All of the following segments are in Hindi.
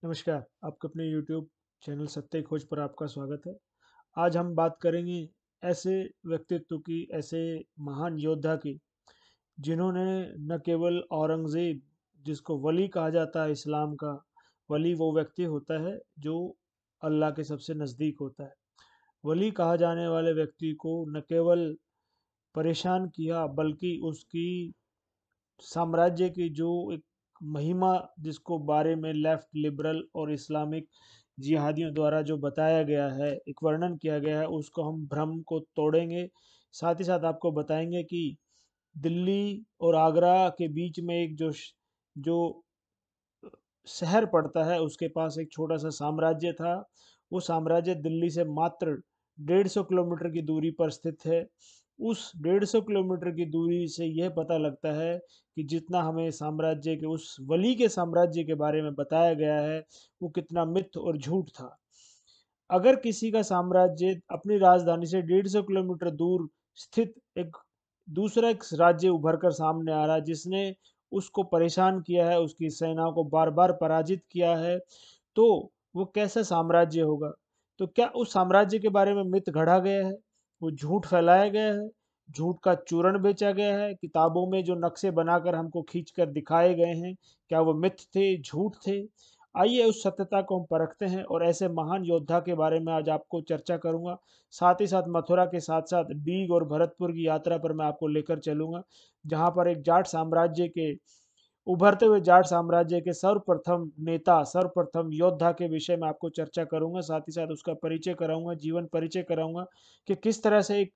नमस्कार, आपके अपने यूट्यूब चैनल सत्य खोज पर आपका स्वागत है। आज हम बात करेंगे ऐसे व्यक्तित्व की, ऐसे महान योद्धा की, जिन्होंने न केवल औरंगज़ेब, जिसको वली कहा जाता है इस्लाम का, वली वो व्यक्ति होता है जो अल्लाह के सबसे नज़दीक होता है। वली कहा जाने वाले व्यक्ति को न केवल परेशान किया, बल्कि उसकी साम्राज्य की जो एक महिमा, जिसको बारे में लेफ्ट लिबरल और इस्लामिक जिहादियों द्वारा जो बताया गया है, एक वर्णन किया गया है, उसको हम भ्रम को तोड़ेंगे। साथ ही साथ आपको बताएंगे कि दिल्ली और आगरा के बीच में एक जो शहर पड़ता है, उसके पास एक छोटा सा साम्राज्य था। वो साम्राज्य दिल्ली से मात्र 150 किलोमीटर की दूरी पर स्थित है। उस 150 किलोमीटर की दूरी से यह पता लगता है कि जितना हमें साम्राज्य के, उस वली के साम्राज्य के बारे में बताया गया है, वो कितना मिथ और झूठ था। अगर किसी का साम्राज्य अपनी राजधानी से 150 किलोमीटर दूर स्थित एक दूसरा एक राज्य उभर कर सामने आ रहा है, जिसने उसको परेशान किया है, उसकी सेना को बार बार पराजित किया है, तो वो कैसा साम्राज्य होगा। तो क्या उस साम्राज्य के बारे में मिथ गढ़ा गया है, वो झूठ फैलाया गया है, झूठ का चूर्ण बेचा गया है, किताबों में जो नक्शे बनाकर हमको खींच कर दिखाए गए हैं, क्या वो मिथ थे, झूठ थे। आइए उस सत्यता को हम परखते हैं और ऐसे महान योद्धा के बारे में आज आपको चर्चा करूंगा। साथ ही साथ मथुरा के साथ साथ डीग और भरतपुर की यात्रा पर मैं आपको लेकर चलूंगा, जहां पर एक जाट साम्राज्य के, उभरते हुए जाट साम्राज्य के सर्वप्रथम नेता, सर्वप्रथम योद्धा के विषय में आपको चर्चा करूंगा। साथ ही साथ उसका परिचय कराऊंगा, जीवन परिचय कराऊंगा कि किस तरह से एक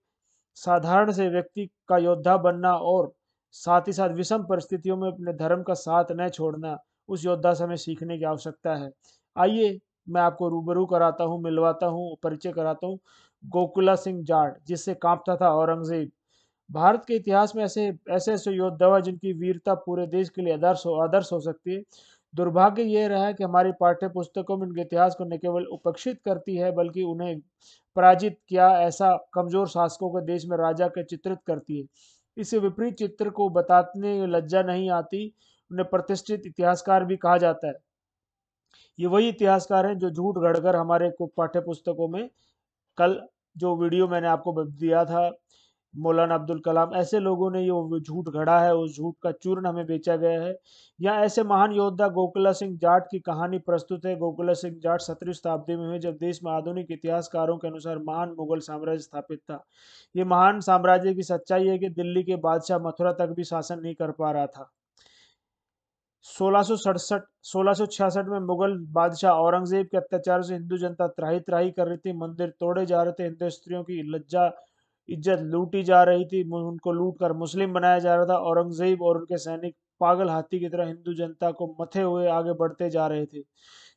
साधारण से व्यक्ति का योद्धा बनना और साथ ही साथ विषम परिस्थितियों में अपने धर्म का साथ न छोड़ना, उस योद्धा से हमें सीखने की आवश्यकता है। आइए मैं आपको रूबरू कराता हूँ, मिलवाता हूँ, परिचय कराता हूँ गोकुला सिंह जाट, जिससे कांपता था औरंगजेब। भारत के इतिहास में ऐसे ऐसे ऐसे योद्धा हुए जिनकी वीरता पूरे देश के लिए आदर्श हो सकती है। दुर्भाग्य यह रहा है कि हमारी पाठ्य पुस्तकों में उनके इतिहास को न केवल उपेक्षित करती है, बल्कि उन्हें पराजित किया ऐसा कमजोर शासकों के देश में राजा के चित्रित करती है। इस विपरीत चित्र को बताने में लज्जा नहीं आती। उन्हें प्रतिष्ठित इतिहासकार भी कहा जाता है। ये वही इतिहासकार हैं जो झूठ गढ़कर हमारे पाठ्य पुस्तकों में, कल जो वीडियो मैंने आपको दिया था, मौलाना अब्दुल कलाम, ऐसे लोगों ने ये झूठ गढ़ा है, उस झूठ का चूर्ण हमें बेचा गया है। यहाँ ऐसे महान योद्धा गोकुला सिंह जाट की कहानी प्रस्तुत है। गोकुला सिंह जाट 17वीं शताब्दी में हुए, जब देश में आधुनिक इतिहासकारों के अनुसार महान मुगल साम्राज्य स्थापित था। ये महान साम्राज्य की सच्चाई है कि दिल्ली के बादशाह मथुरा तक भी शासन नहीं कर पा रहा था। 1666 में मुगल बादशाह औरंगजेब के अत्याचारों से हिंदू जनता त्राही त्राही कर रही थी। मंदिर तोड़े जा रहे थे, हिंदू स्त्रियों की लज्जा इज्जत लूटी जा रही थी, उनको लूट कर मुस्लिम बनाया जा रहा था। औरंगजेब और उनके सैनिक पागल हाथी की तरह हिंदू जनता को मथे हुए आगे बढ़ते जा रहे थे।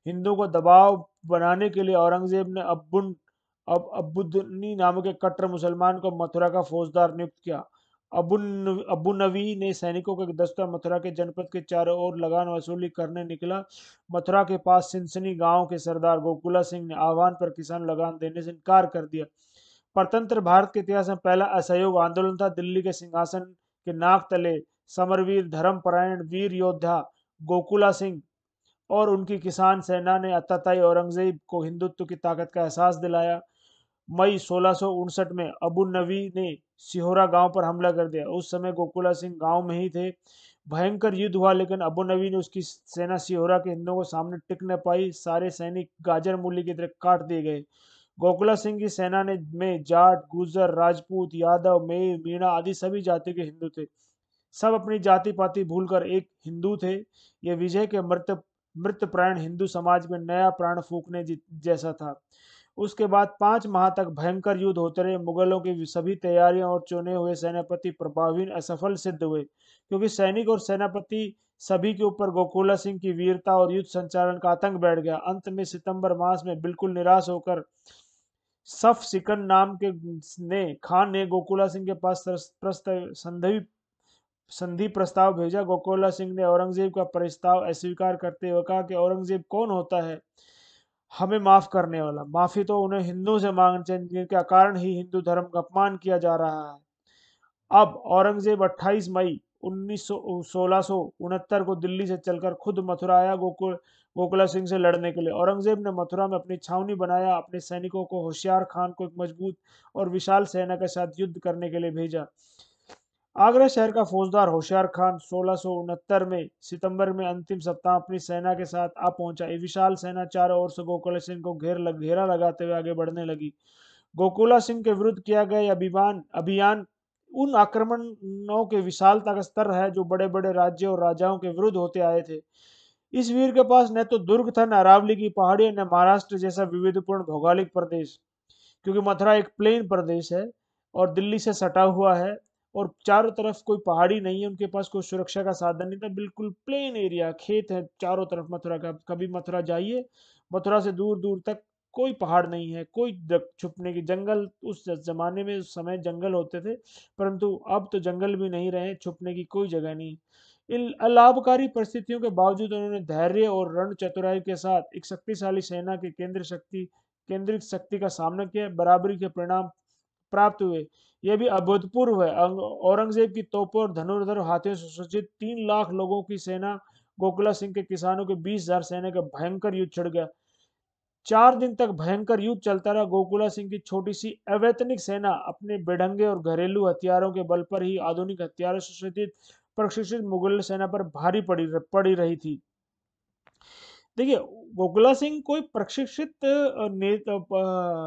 हिंदुओं को दबाव बनाने के लिए औरंगजेब ने अब्बुद्दीन नामक एक कट्टर मुसलमान को मथुरा का फौजदार नियुक्त किया। अबू नवी ने सैनिकों का दस्ता मथुरा के जनपद के चारों ओर लगान वसूली करने निकला। मथुरा के पास सिनसनी गांव के सरदार गोकुला सिंह ने आह्वान पर किसान लगान देने से इनकार कर दिया। परतंत्र भारत के इतिहास में पहला असहयोग आंदोलन था। दिल्ली के सिंहासन के नाक तले समरवीर, धर्मपरायण वीर योद्धा गोकुला सिंह और उनकी किसान सेना ने अत्ताताई औरंगजेब को हिंदुत्व की ताकत का एहसास दिलाया। मई 1659 में अबू नवी ने सिहोरा गांव पर हमला कर दिया। उस समय गोकुला सिंह गांव में ही थे। भयंकर युद्ध हुआ, लेकिन अबू नवी ने उसकी सेना सिहोरा के हिंदुओं के सामने टिक न पाई। सारे सैनिक गाजर मूली की तरह काट दिए गए। गोकुला सिंह की सेना में जाट, गुर्जर, राजपूत, यादव, मेय, मीणा आदि सभी जाति के हिंदू थे। सब अपनी जाति पाति भूलकर एक हिंदू थे। यह विजय के मृतप्राण हिंदू समाज में नया प्राण फूंकने जैसा था। उसके बाद 5 माह तक भयंकर युद्ध होते रहे। मुगलों की सभी तैयारियां और चुने हुए सेनापति प्रभावहीन, असफल सिद्ध हुए, क्योंकि सैनिक और सेनापति सभी के ऊपर गोकुला सिंह की वीरता और युद्ध संचालन का आतंक बैठ गया। अंत में सितंबर मास में बिल्कुल निराश होकर सफ सिकन नाम के खान ने गोकुला सिंह के पास संधि प्रस्ताव भेजा। गोकुला सिंह ने औरंगजेब का प्रस्ताव अस्वीकार करते हुए कहा कि औरंगजेब कौन होता है हमें माफ करने वाला। माफी तो उन्हें हिंदुओं से मांगनी चाहिए, जिनके कारण ही हिंदू धर्म का अपमान किया जा रहा है। अब औरंगजेब 28 मई 1669 को दिल्ली से चलकर खुद मथुरा आया गोकुला सिंह से लड़ने के लिए। औरंगजेब ने मथुरा में अपनी छावनी बनाया, अपने सैनिकों को होशियार खान को एक मजबूत और विशाल सेना के साथ युद्ध करने के लिए भेजा। आगरा शहर का फौजदार होशियार खान 1669 में सितंबर में अंतिम सप्ताह अपनी सेना के साथ आ पहुंचा। ये विशाल सेना चारों ओर से गोकुला सिंह को घेरा लगाते हुए आगे बढ़ने लगी। गोकुला सिंह के विरुद्ध किया गया यह अभियान उन आक्रमणों के विशालता का स्तर है जो बड़े बड़े राज्यों और राजाओं के विरुद्ध होते आए थे। इस वीर के पास न तो दुर्ग था, न अरावली की पहाड़ियां, न महाराष्ट्र जैसा विविधपूर्ण भौगोलिक प्रदेश, क्योंकि मथुरा एक प्लेन प्रदेश है और दिल्ली से सटा हुआ है और चारों तरफ कोई पहाड़ी नहीं है। उनके पास कोई सुरक्षा का साधन नहीं था, बिल्कुल प्लेन एरिया, खेत है चारों तरफ मथुरा का। कभी मथुरा जाइए, मथुरा से दूर दूर तक कोई पहाड़ नहीं है, कोई छुपने की जंगल। उस जमाने में उस समय जंगल होते थे, परंतु अब तो जंगल भी नहीं रहे, छुपने की कोई जगह नहीं। इन अलाभकारी परिस्थितियों के बावजूद उन्होंने धैर्य और रण चतुराई के साथ एक शक्तिशाली सेना की केंद्रित शक्ति का सामना किया, बराबरी के परिणाम प्राप्त हुए। यह भी अभूतपूर्व है। औरंगजेब की तोपों और धनुर्धर हाथियों से सुसज्जित 3 लाख लोगों की सेना गोकुला सिंह के किसानों के 20,000 सेना का भयंकर युद्ध छिड़ गया। 4 दिन तक भयंकर युद्ध चलता रहा। गोकुला सिंह की छोटी सी अवैतनिक सेना अपने बेढंगे और घरेलू हथियारों के बल पर ही आधुनिक हथियारों से सुसज्जित प्रशिक्षित मुगल सेना पर भारी पड़ी रही थी। देखिए, गोकुला सिंह कोई प्रशिक्षित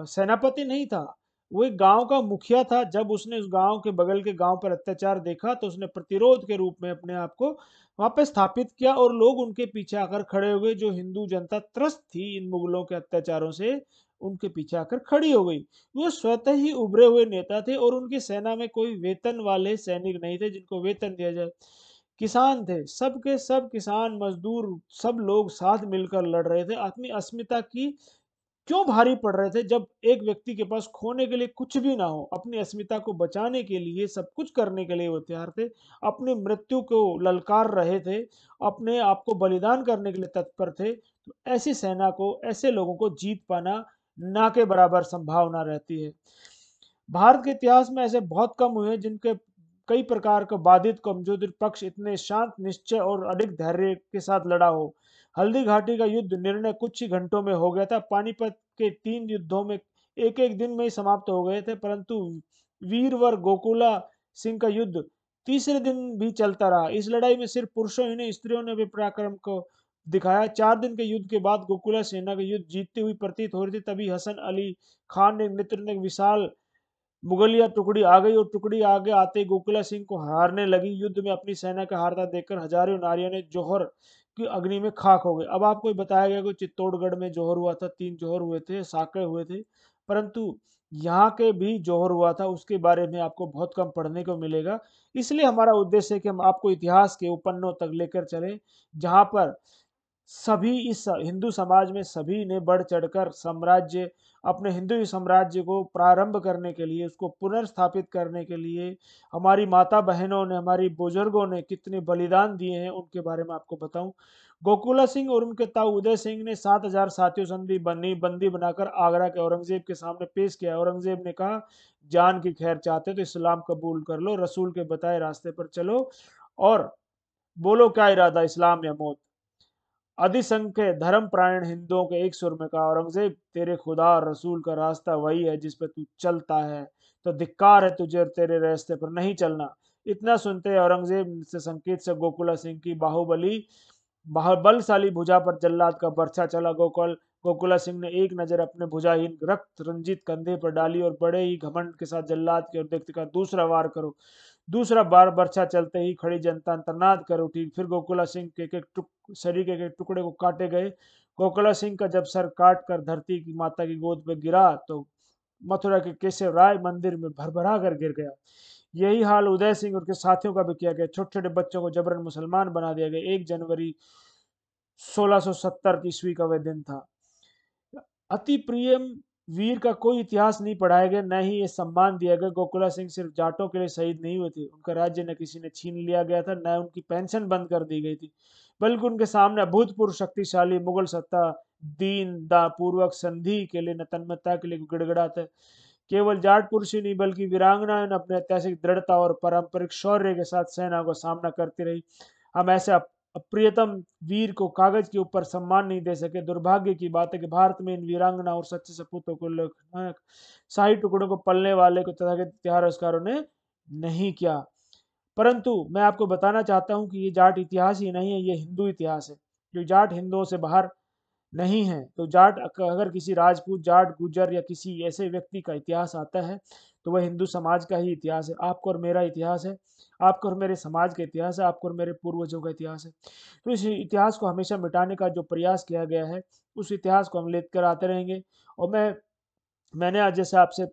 सेनापति नहीं था, वो एक गांव का मुखिया था। जब उसने उस गांव के बगल के गांव पर अत्याचार देखा तो उसने प्रतिरोध के रूप में अपने आप को वहां पे स्थापित किया और लोग उनके पीछे आकर खड़े हो गए। जो हिंदू जनता त्रस्त थी इन मुगलों के अत्याचारों से, उनके पीछे आकर खड़ी हो गई। वो स्वतः ही उभरे हुए नेता थे और उनकी सेना में कोई वेतन वाले सैनिक नहीं थे जिनको वेतन दिया जाए। किसान थे, सबके सब किसान मजदूर, सब लोग साथ मिलकर लड़ रहे थे। अपनी अस्मिता की क्यों भारी पड़ रहे थे? जब एक व्यक्ति के पास खोने के लिए कुछ भी ना हो, अपनी अस्मिता को बचाने के लिए सब कुछ करने के लिए वो तैयार थे, अपनी मृत्यु को ललकार रहे थे, अपने आप को बलिदान करने के लिए तत्पर थे, तो ऐसी सेना को, ऐसे लोगों को जीत पाना ना के बराबर संभावना रहती है। भारत के इतिहास में ऐसे बहुत कम हुए जिनके कई प्रकार का बाधित कमजोर पक्ष इतने शांत निश्चय और अडिग धैर्य के साथ लड़ा हो। हल्दी घाटी का युद्ध निर्णय कुछ ही घंटों में हो गया था। पानीपत के 3 युद्धों में एक एक दिन में ही समाप्त हो गए थे, परंतु वीरवर गोकुला सिंह का युद्ध तीसरे दिन भी चलता रहा। इस लड़ाई में सिर्फ पुरुषों ही नहीं, स्त्रियों ने भी पराक्रम को दिखाया। 4 दिन के युद्ध के बाद गोकुला सेना का युद्ध जीतती हुई प्रतीत हो रही थी, तभी हसन अली खान ने नेतृत्व में एक विशाल मुगलिया टुकड़ी आ गई और टुकड़ी आगे आते ही गोकुला सिंह को हारने लगी। युद्ध में अपनी सेना का हारता देखकर हजारों नारियों ने जौहर की अग्नि में खाक हो गए। अब आपको बताया गया कि चित्तौड़गढ़ में जौहर हुआ था, 3 जौहर हुए थे, साके हुए थे, परंतु यहाँ के भी जौहर हुआ था, उसके बारे में आपको बहुत कम पढ़ने को मिलेगा। इसलिए हमारा उद्देश्य है कि हम आपको इतिहास के उपन्नों तक लेकर चलें, जहाँ पर सभी इस हिंदू समाज में सभी ने बढ़ चढ़कर साम्राज्य, अपने हिंदू साम्राज्य को प्रारंभ करने के लिए, उसको पुनर्स्थापित करने के लिए हमारी माता बहनों ने, हमारी बुजुर्गों ने कितने बलिदान दिए हैं, उनके बारे में आपको बताऊं। गोकुला सिंह और उनके ताऊ उदय सिंह ने 7,000 साथियों संधि बंदी बनाकर आगरा के औरंगजेब के सामने पेश किया। औरंगजेब ने कहा, जान की खैर चाहते तो इस्लाम कबूल कर लो, रसूल के बताए रास्ते पर चलो और बोलो क्या इरादा, इस्लाम या मौत। अधिसंख्य धर्म प्राण हिंदुओं के एक सुर में कहा, औरंगजेब तेरे खुदा और रसूल का रास्ता वही है जिस पर तू चलता है, तो धिक्कार है तुझे और तेरे रास्ते पर नहीं चलना। इतना सुनते औरंगजेब से संकेत से गोकुला सिंह की बलशाली भुजा पर जल्लाद का बर्छा चला। गोकुला सिंह ने एक नजर अपने भुजाहीन रक्त रंजित कंधे पर डाली और बड़े ही घमंड के साथ जल्लाद की ओर देखते कहा, दूसरा वार करो। दूसरा बार बर्छा चलते ही खड़ी जनता अंतर्नाद कर उठी। फिर गोकुला सिंह के शरीर के एक टुकड़े को काटे गए। गोकुला सिंह का जब सर काट कर धरती की माता की गोद में गिरा तो मथुरा के केशव राय मंदिर में भरभरा कर गिर गया। यही हाल उदय सिंह और के साथियों का भी किया गया। छोटे छोटे बच्चों को जबरन मुसलमान बना दिया गया। 1 जनवरी 1670 ईस्वी का वह दिन था। अति प्रिय वीर का कोई इतिहास नहीं पढ़ाया गया, न ही ये सम्मान दिया गया। गोकुला सिंह सिर्फ जाटों के लिए शहीद नहीं हुए थे, उनका राज्य न किसी ने छीन लिया गया था, न उनकी पेंशन बंद कर दी गई थी, बल्कि उनके सामने अभूतपूर्व शक्तिशाली मुगल सत्ता दीन दा पूर्वक संधि के लिए, न तन्मयता के लिए गिड़गिड़ाते केवल जाट पुरुष ही नहीं बल्कि वीरांगनाएं अपने ऐतिहासिक दृढ़ता और पारंपरिक शौर्य के साथ सेना को सामना करती रही। हम ऐसे अप्रियतम वीर को कागज के ऊपर सम्मान नहीं दे सके। दुर्भाग्य की बात है कि भारत में इन वीरांगना और सच्चे सपूतों को शाही टुकड़ों को पलने वाले को तथाकथित इतिहासकारों ने नहीं किया। परंतु मैं आपको बताना चाहता हूं कि ये जाट इतिहास ही नहीं है, ये हिंदू इतिहास है। जो जाट हिंदुओं से बाहर नहीं है। तो जाट अगर किसी राजपूत, जाट, गुजर या किसी ऐसे व्यक्ति का इतिहास आता है तो वह हिंदू समाज का ही इतिहास है। आपको और मेरा इतिहास है, आपको और मेरे समाज का इतिहास है, आपको और मेरे पूर्वजों का इतिहास है। तो इस इतिहास को हमेशा मिटाने का जो प्रयास किया गया है, उस इतिहास को हम लेकर आते रहेंगे। और मैंने आज जैसे आपसे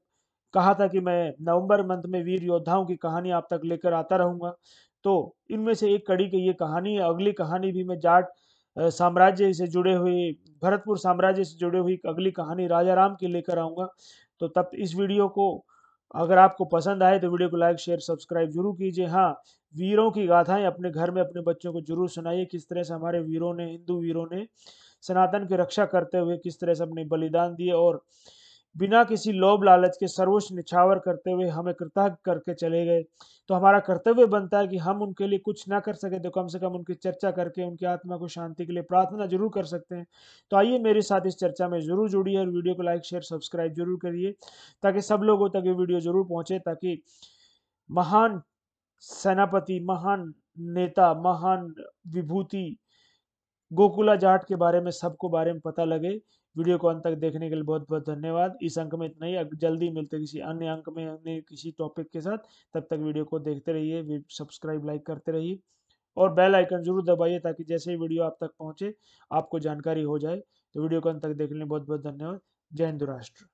कहा था कि मैं नवंबर मंथ में वीर योद्धाओं की कहानी आप तक लेकर आता रहूंगा। तो इनमें से एक कड़ी की ये कहानी है। अगली कहानी भी मैं जाट साम्राज्य से जुड़े हुए, भरतपुर साम्राज्य से जुड़े हुई अगली कहानी राजा राम की लेकर आऊंगा। तो तब इस वीडियो को अगर आपको पसंद आए तो वीडियो को लाइक, शेयर, सब्सक्राइब जरूर कीजिए। हाँ, वीरों की गाथाएं अपने घर में अपने बच्चों को जरूर सुनाइए। किस तरह से हमारे वीरों ने, हिंदू वीरों ने सनातन की रक्षा करते हुए किस तरह से अपने बलिदान दिए और बिना किसी लोभ लालच के सर्वोच्च निछावर करते हुए हमें कृतज्ञ करके चले गए। तो हमारा कर्तव्य बनता है कि हम उनके लिए कुछ ना कर सके तो कम से कम उनकी चर्चा करके उनकी आत्मा को शांति के लिए प्रार्थना जरूर कर सकते हैं। तो आइए मेरे साथ इस चर्चा में जरूर जुड़िए और वीडियो को लाइक, शेयर, सब्सक्राइब जरूर करिए ताकि सब लोगों तक ये वीडियो जरूर पहुंचे, ताकि महान सेनापति, महान नेता, महान विभूति गोकुला जाट के बारे में सबको बारे में पता लगे। वीडियो को अंत तक देखने के लिए बहुत बहुत धन्यवाद। इस अंक में इतना ही, जल्दी मिलते किसी अन्य अंक में अन्य किसी टॉपिक के साथ। तब तक वीडियो को देखते रहिए, सब्सक्राइब, लाइक करते रहिए और बेल आइकन जरूर दबाइए ताकि जैसे ही वीडियो आप तक पहुंचे आपको जानकारी हो जाए। तो वीडियो को अंत तक देखने के लिए बहुत बहुत धन्यवाद। जय हिंद राष्ट्र।